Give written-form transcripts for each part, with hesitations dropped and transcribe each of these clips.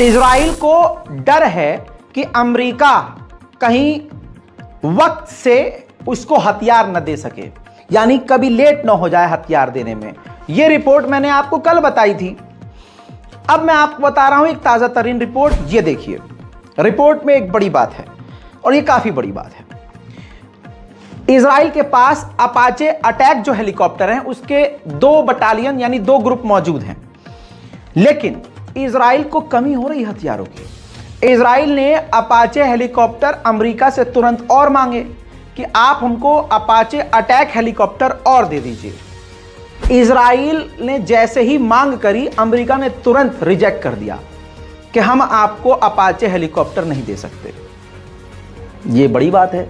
Israel को डर है कि अमेरिका कहीं वक्त से उसको हथियार न दे सके, यानी कभी लेट ना हो जाए हथियार देने में। यह रिपोर्ट मैंने आपको कल बताई थी, अब मैं आपको बता रहा हूं एक ताजा तरीन रिपोर्ट। ये देखिए, रिपोर्ट में एक बड़ी बात है और ये काफी बड़ी बात है। इजराइल के पास अपाचे अटैक जो हेलीकॉप्टर हैं उसके 2 बटालियन यानी 2 ग्रुप मौजूद हैं, लेकिन इजराइल को कमी हो रही हथियारों की। इजराइल ने अपाचे हेलीकॉप्टर अमेरिका से तुरंत और मांगे कि आप हमको अपाचे अटैक हेलीकॉप्टर और दे दीजिए। इजराइल ने जैसे ही मांग करी, अमेरिका ने तुरंत रिजेक्ट कर दिया कि हम आपको अपाचे हेलीकॉप्टर नहीं दे सकते। यह बड़ी बात है।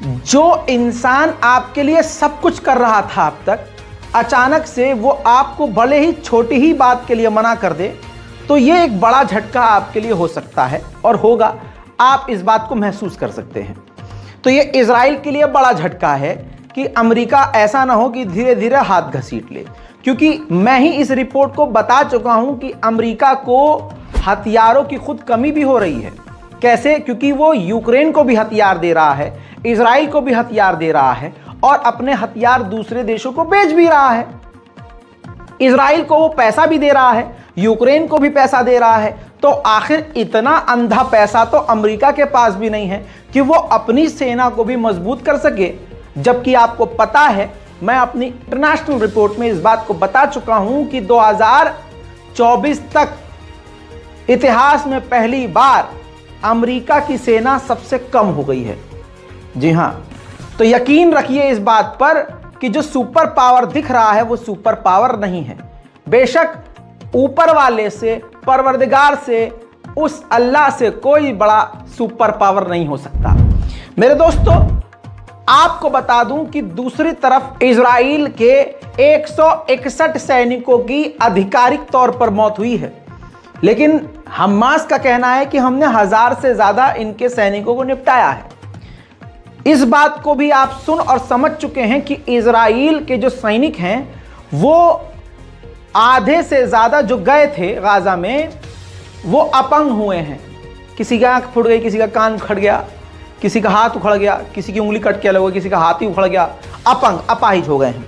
जो इंसान आपके लिए सब कुछ कर रहा था अब तक, अचानक से वो आपको भले ही छोटी ही बात के लिए मना कर दे, तो ये एक बड़ा झटका आपके लिए हो सकता है और होगा। आप इस बात को महसूस कर सकते हैं। तो ये इजराइल के लिए बड़ा झटका है कि अमेरिका ऐसा ना हो कि धीरे धीरे हाथ घसीट ले, क्योंकि मैं ही इस रिपोर्ट को बता चुका हूं कि अमेरिका को हथियारों की खुद कमी भी हो रही है। कैसे? क्योंकि वो यूक्रेन को भी हथियार दे रहा है, इजराइल को भी हथियार दे रहा है और अपने हथियार दूसरे देशों को बेच भी रहा है। इजराइल को वो पैसा भी दे रहा है, यूक्रेन को भी पैसा दे रहा है। तो आखिर इतना अंधा पैसा तो अमेरिका के पास भी नहीं है कि वो अपनी सेना को भी मजबूत कर सके। जबकि आपको पता है, मैं अपनी इंटरनेशनल रिपोर्ट में इस बात को बता चुका हूं कि 2024 तक इतिहास में पहली बार अमेरिका की सेना सबसे कम हो गई है। जी हां, तो यकीन रखिए इस बात पर कि जो सुपर पावर दिख रहा है वो सुपर पावर नहीं है। बेशक ऊपर वाले से, परवरदिगार से, उस अल्लाह से कोई बड़ा सुपर पावर नहीं हो सकता। मेरे दोस्तों, आपको बता दूं कि दूसरी तरफ इजराइल के 161 सैनिकों की आधिकारिक तौर पर मौत हुई है, लेकिन हमास का कहना है कि हमने 1000 से ज्यादा इनके सैनिकों को निपटाया है। इस बात को भी आप सुन और समझ चुके हैं कि इजराइल के जो सैनिक हैं वो आधे से ज्यादा जो गए थे गाजा में वो अपंग हुए हैं। किसी का आंख फूट गई, किसी का कान उखड़ गया, किसी का हाथ उखड़ गया, किसी की उंगली कट के अलग हो गई, किसी का हाथ ही उखड़ गया, अपंग अपाहिज हो गए हैं।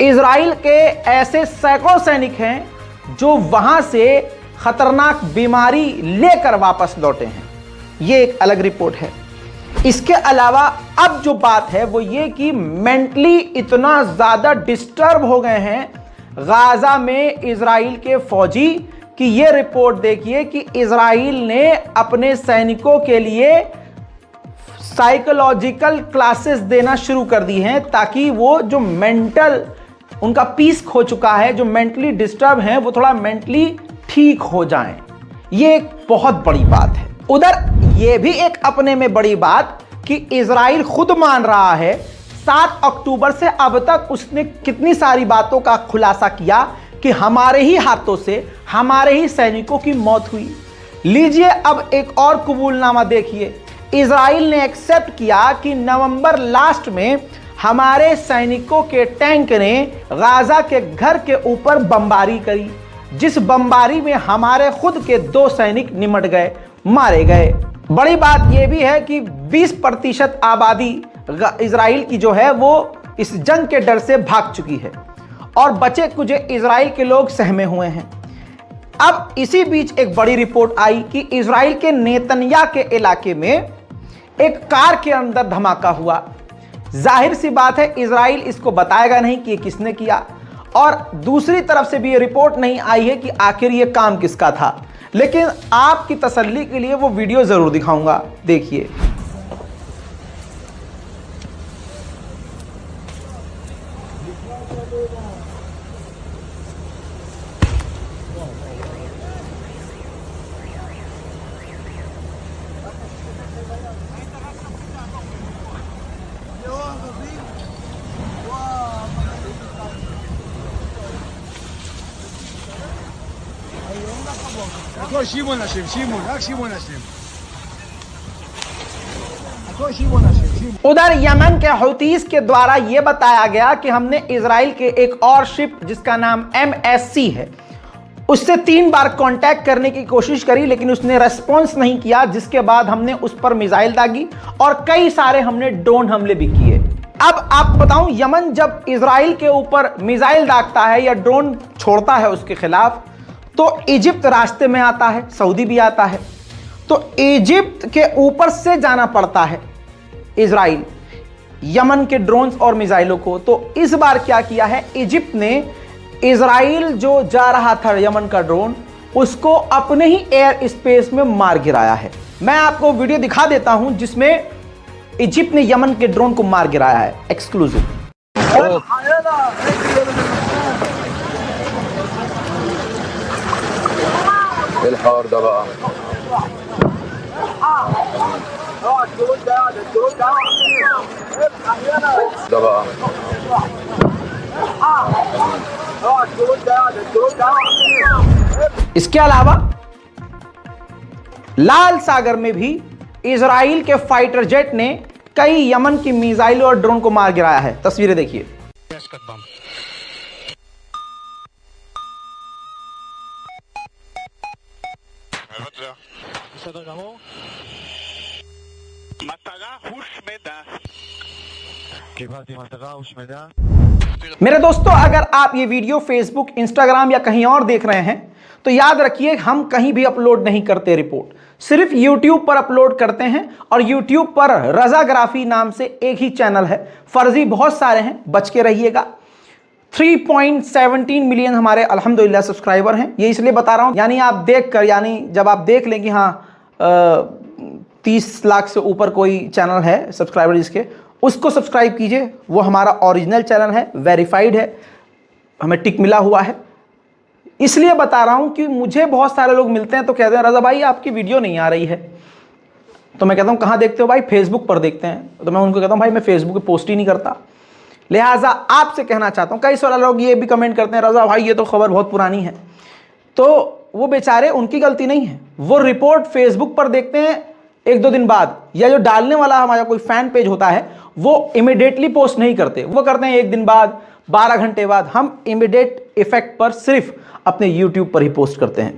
इजराइल के ऐसे सैकड़ों सैनिक हैं जो वहां से खतरनाक बीमारी लेकर वापस लौटे हैं। यह एक अलग रिपोर्ट है। इसके अलावा अब जो बात है वो ये कि मेंटली इतना ज्यादा डिस्टर्ब हो गए हैं गाजा में इजराइल के फौजी कि ये रिपोर्ट देखिए कि इजराइल ने अपने सैनिकों के लिए साइकोलॉजिकल क्लासेस देना शुरू कर दी हैं, ताकि वो जो मेंटल उनका पीस खो चुका है, जो मेंटली डिस्टर्ब हैं, वो थोड़ा मेंटली ठीक हो जाएं। ये एक बहुत बड़ी बात है। उधर ये भी एक अपने में बड़ी बात कि इजराइल खुद मान रहा है 7 अक्टूबर से अब तक उसने कितनी सारी बातों का खुलासा किया कि हमारे ही हाथों से हमारे ही सैनिकों की मौत हुई। लीजिए अब एक और कबूलनामा देखिए। इजराइल ने एक्सेप्ट किया कि नवंबर लास्ट में हमारे सैनिकों के टैंक ने गाजा के घर के ऊपर बमबारी करी, जिस बमबारी में हमारे खुद के 2 सैनिक निमट गए, मारे गए। बड़ी बात यह भी है कि 20% आबादी इजराइल की जो है वो इस जंग के डर से भाग चुकी है और बचे कुछ इजराइल के लोग सहमे हुए हैं। अब इसी बीच एक बड़ी रिपोर्ट आई कि इजराइल के नेतन्याह के इलाके में एक कार के अंदर धमाका हुआ। जाहिर सी बात है इजराइल इसको बताएगा नहीं कि किसने किया, और दूसरी तरफ से भी ये रिपोर्ट नहीं आई है कि आखिर ये काम किसका था। लेकिन आपकी तसल्ली के लिए वो वीडियो जरूर दिखाऊंगा, देखिए। उधर यमन के हौतीस के द्वारा यह बताया गया कि हमने इजराइल के एक और शिप जिसका नाम MSC है उससे 3 बार कांटेक्ट करने की कोशिश करी लेकिन उसने रेस्पॉन्स नहीं किया, जिसके बाद हमने उस पर मिसाइल दागी और कई सारे हमने ड्रोन हमले भी किए। अब आपको बताऊं, यमन जब इजराइल के ऊपर मिसाइल दागता है या ड्रोन छोड़ता है उसके खिलाफ, तो इजिप्ट रास्ते में आता है, सऊदी भी आता है, तो इजिप्ट के ऊपर से जाना पड़ता है इजराइल यमन के ड्रोन्स और मिसाइलों को। तो इस बार क्या किया है, इजिप्ट ने इजराइल जो जा रहा था यमन का ड्रोन, उसको अपने ही एयर स्पेस में मार गिराया है। मैं आपको वीडियो दिखा देता हूं जिसमें इजिप्ट ने यमन के ड्रोन को मार गिराया है, एक्सक्लूसिव। इसके अलावा लाल सागर में भी इजराइल के फाइटर जेट ने कई यमन की मिसाइल और ड्रोन को मार गिराया है। तस्वीरें देखिए। मेरे दोस्तों, अगर आप ये वीडियो फेसबुक, इंस्टाग्राम या कहीं और देख रहे हैं तो याद रखिए, हम कहीं भी अपलोड नहीं करते रिपोर्ट, सिर्फ YouTube पर अपलोड करते हैं। और YouTube पर रजाग्राफी नाम से एक ही चैनल है, फर्जी बहुत सारे हैं, बच के रहिएगा। 3.17 मिलियन हमारे अल्हम्दुलिल्लाह सब्सक्राइबर हैं। ये इसलिए बता रहा हूं, यानी आप देख कर, यानी जब आप देख लें कि हाँ 30 लाख से ऊपर कोई चैनल है सब्सक्राइबर जिसके, उसको सब्सक्राइब कीजिए। वो हमारा ओरिजिनल चैनल है, वेरीफाइड है, हमें टिक मिला हुआ है। इसलिए बता रहा हूं कि मुझे बहुत सारे लोग मिलते हैं तो कहते हैं रजा भाई आपकी वीडियो नहीं आ रही है। तो मैं कहता हूं कहां देखते हो भाई? फेसबुक पर देखते हैं। तो मैं उनको कहता हूं भाई मैं फेसबुक पे पोस्ट ही नहीं करता। लिहाजा आपसे कहना चाहता हूं, कई सारे लोग ये भी कमेंट करते हैं रजा भाई ये तो खबर बहुत पुरानी है। तो वो बेचारे, उनकी गलती नहीं है, वो रिपोर्ट फेसबुक पर देखते हैं 1-2 दिन बाद, या जो डालने वाला हमारा कोई फैन पेज होता है वो इमीडिएटली पोस्ट नहीं करते, वो करते हैं 1 दिन बाद, 12 घंटे बाद। हम इमीडिएट इफेक्ट पर सिर्फ अपने YouTube पर ही पोस्ट करते हैं।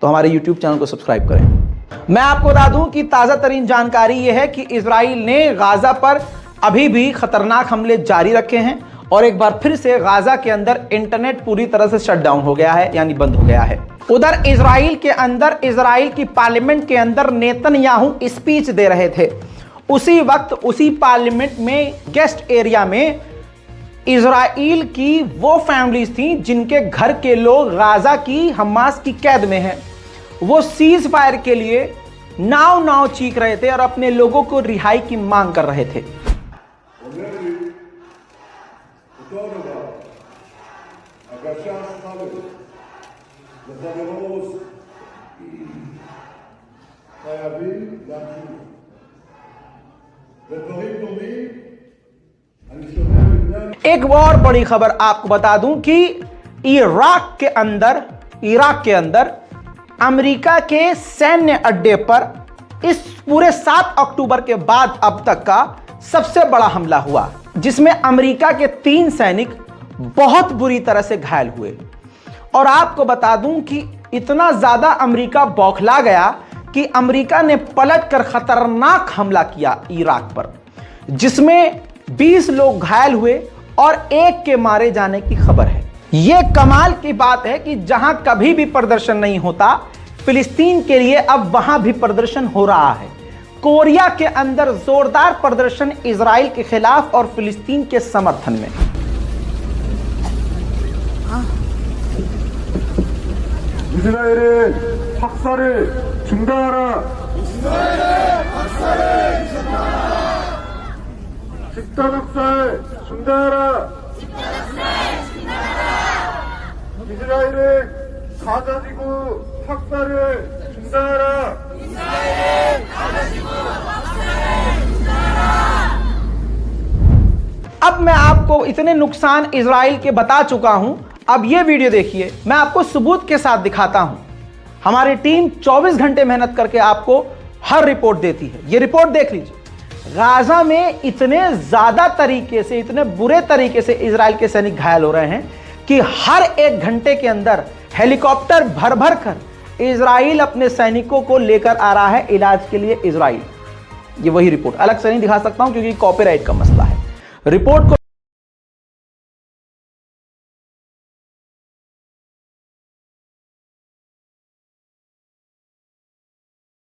तो हमारे YouTube चैनल को सब्सक्राइब करें। मैं आपको बता दूं कि ताज़ा तरीन जानकारी यह है कि इजराइल ने गाजा पर अभी भी खतरनाक हमले जारी रखे हैं और एक बार फिर से गाजा के अंदर इंटरनेट पूरी तरह से शट डाउन हो गया है, यानी बंद हो गया है। उधर इजराइल के अंदर, इजराइल की पार्लियामेंट के अंदर नेतन्याहू स्पीच दे रहे थे। उसी वक्त उसी पार्लियामेंट में गेस्ट एरिया में इजराइल की वो फैमिलीज थी जिनके घर के लोग गाजा की, हमास की कैद में हैं। वो सीज फायर के लिए नाव नाव चीख रहे थे और अपने लोगों को रिहाई की मांग कर रहे थे। एक और बड़ी खबर आपको बता दूं कि इराक के अंदर अमेरिका के सैन्य अड्डे पर इस पूरे 7 अक्टूबर के बाद अब तक का सबसे बड़ा हमला हुआ, जिसमें अमेरिका के 3 सैनिक बहुत बुरी तरह से घायल हुए। और आपको बता दूं कि इतना ज्यादा अमेरिका बौखला गया कि अमेरिका ने पलटकर खतरनाक हमला किया इराक पर, जिसमें 20 लोग घायल हुए और 1 के मारे जाने की खबर है। यह कमाल की बात है कि जहां कभी भी प्रदर्शन नहीं होता, फिलिस्तीन के लिए अब वहां भी प्रदर्शन हो रहा है। कोरिया के अंदर जोरदार प्रदर्शन इजराइल के खिलाफ और फिलिस्तीन के समर्थन में। 이스라엘의 학살을 중단하라. 집단 학살 중단하라. 이스라엘의 가자지구 학살을 중단하라. अब मैं आपको इतने नुकसान इजराइल के बता चुका हूं। अब ये वीडियो देखिए, मैं आपको सबूत के साथ दिखाता हूं। हमारी टीम 24 घंटे मेहनत करके आपको हर रिपोर्ट देती है। ये रिपोर्ट देख लीजिए। गाजा में इतने ज्यादा तरीके से, इतने बुरे तरीके से इजराइल के सैनिक घायल हो रहे हैं कि हर 1 घंटे के अंदर हेलीकॉप्टर भर भर कर इजराइल अपने सैनिकों को लेकर आ रहा है इलाज के लिए इजराइल। ये वही रिपोर्ट, अलग से नहीं दिखा सकता हूं क्योंकि कॉपीराइट का मसला है। रिपोर्ट को